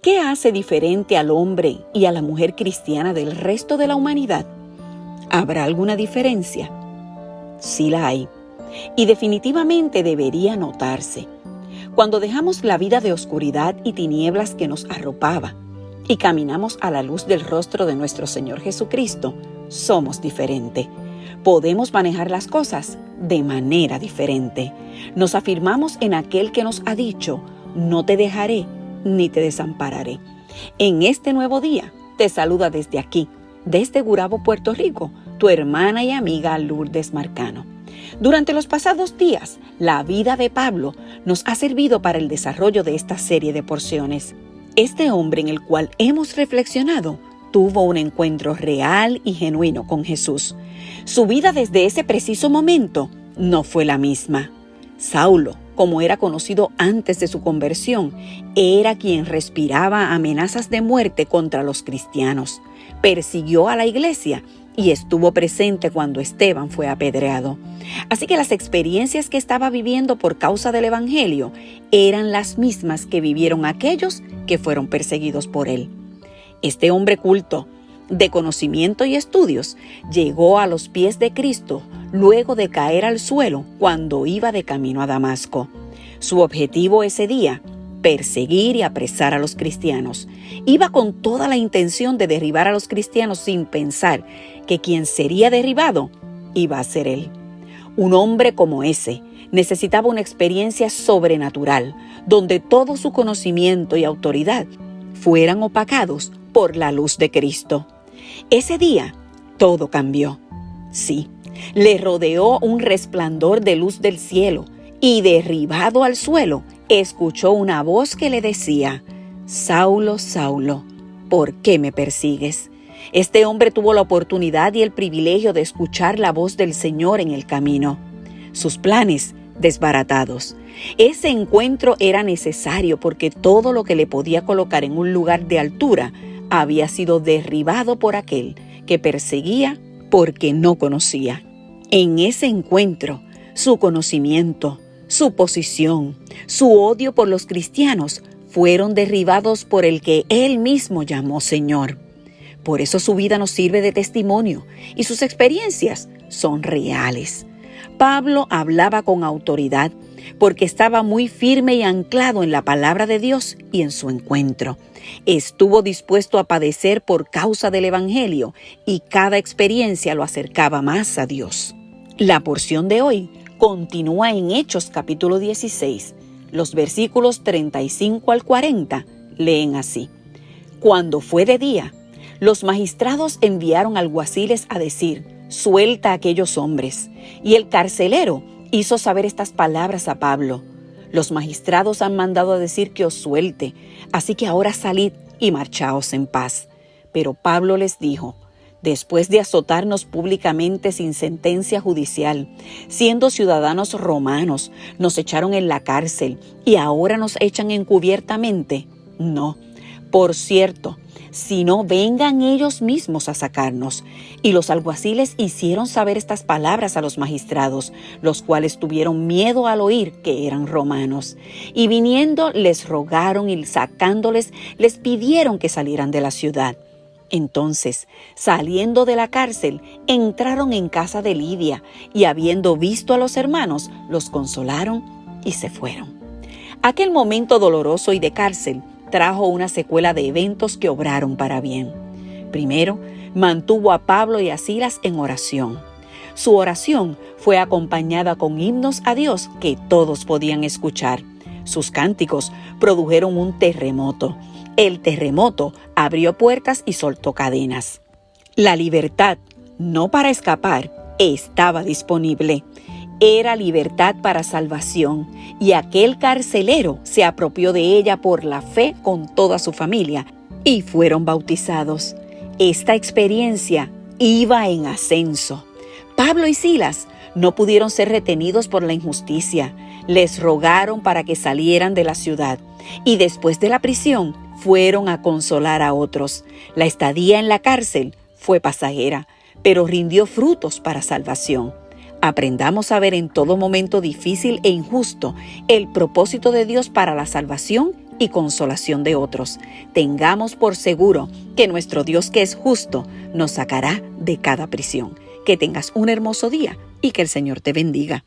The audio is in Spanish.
¿Qué hace diferente al hombre y a la mujer cristiana del resto de la humanidad? ¿Habrá alguna diferencia? Sí la hay, y definitivamente debería notarse. Cuando dejamos la vida de oscuridad y tinieblas que nos arropaba y caminamos a la luz del rostro de nuestro Señor Jesucristo, somos diferentes. Podemos manejar las cosas de manera diferente. Nos afirmamos en aquel que nos ha dicho: no te dejaré ni te desampararé. En este nuevo día te saluda desde aquí, desde Gurabo, Puerto Rico, tu hermana y amiga Lourdes Marcano. Durante los pasados días, la vida de Pablo nos ha servido para el desarrollo de esta serie de porciones. Este hombre en el cual hemos reflexionado tuvo un encuentro real y genuino con Jesús. Su vida desde ese preciso momento no fue la misma. Saulo, como era conocido antes de su conversión, era quien respiraba amenazas de muerte contra los cristianos. Persiguió a la iglesia y estuvo presente cuando Esteban fue apedreado. Así que las experiencias que estaba viviendo por causa del Evangelio eran las mismas que vivieron aquellos que fueron perseguidos por él. Este hombre culto, de conocimiento y estudios, llegó a los pies de Cristo luego de caer al suelo cuando iba de camino a Damasco. Su objetivo ese día: perseguir y apresar a los cristianos. Iba con toda la intención de derribar a los cristianos sin pensar que quien sería derribado iba a ser él. Un hombre como ese necesitaba una experiencia sobrenatural, donde todo su conocimiento y autoridad fueran opacados por la luz de Cristo. Ese día todo cambió. Sí, le rodeó un resplandor de luz del cielo y, derribado al suelo, escuchó una voz que le decía: Saulo, Saulo, ¿por qué me persigues? Este hombre tuvo la oportunidad y el privilegio de escuchar la voz del Señor en el camino. Sus planes desbaratados. Ese encuentro era necesario porque todo lo que le podía colocar en un lugar de altura había sido derribado por aquel que perseguía porque no conocía. En ese encuentro, su conocimiento, su posición, su odio por los cristianos fueron derribados por el que él mismo llamó Señor. Por eso su vida nos sirve de testimonio y sus experiencias son reales. Pablo hablaba con autoridad porque estaba muy firme y anclado en la palabra de Dios y en su encuentro. Estuvo dispuesto a padecer por causa del Evangelio y cada experiencia lo acercaba más a Dios. La porción de hoy continúa en Hechos capítulo 16. Los versículos 35 al 40 leen así: Cuando fue de día, los magistrados enviaron alguaciles a decir: suelta a aquellos hombres. Y el carcelero hizo saber estas palabras a Pablo: los magistrados han mandado a decir que os suelte, así que ahora salid y marchaos en paz. Pero Pablo les dijo: después de azotarnos públicamente sin sentencia judicial, siendo ciudadanos romanos, nos echaron en la cárcel y ahora nos echan encubiertamente. No, por cierto, si no, vengan ellos mismos a sacarnos. Y los alguaciles hicieron saber estas palabras a los magistrados, los cuales tuvieron miedo al oír que eran romanos. Y viniendo les rogaron y sacándoles les pidieron que salieran de la ciudad. Entonces, saliendo de la cárcel, entraron en casa de Lidia y, habiendo visto a los hermanos, los consolaron y se fueron. Aquel momento doloroso y de cárcel trajo una secuela de eventos que obraron para bien. Primero, mantuvo a Pablo y a Silas en oración. Su oración fue acompañada con himnos a Dios que todos podían escuchar. Sus cánticos produjeron un terremoto. El terremoto abrió puertas y soltó cadenas. La libertad, no para escapar, estaba disponible. Era libertad para salvación, y aquel carcelero se apropió de ella por la fe con toda su familia y fueron bautizados. Esta experiencia iba en ascenso. Pablo y Silas no pudieron ser retenidos por la injusticia. Les rogaron para que salieran de la ciudad y después de la prisión fueron a consolar a otros. La estadía en la cárcel fue pasajera, pero rindió frutos para salvación. Aprendamos a ver en todo momento difícil e injusto el propósito de Dios para la salvación y consolación de otros. Tengamos por seguro que nuestro Dios, que es justo, nos sacará de cada prisión. Que tengas un hermoso día y que el Señor te bendiga.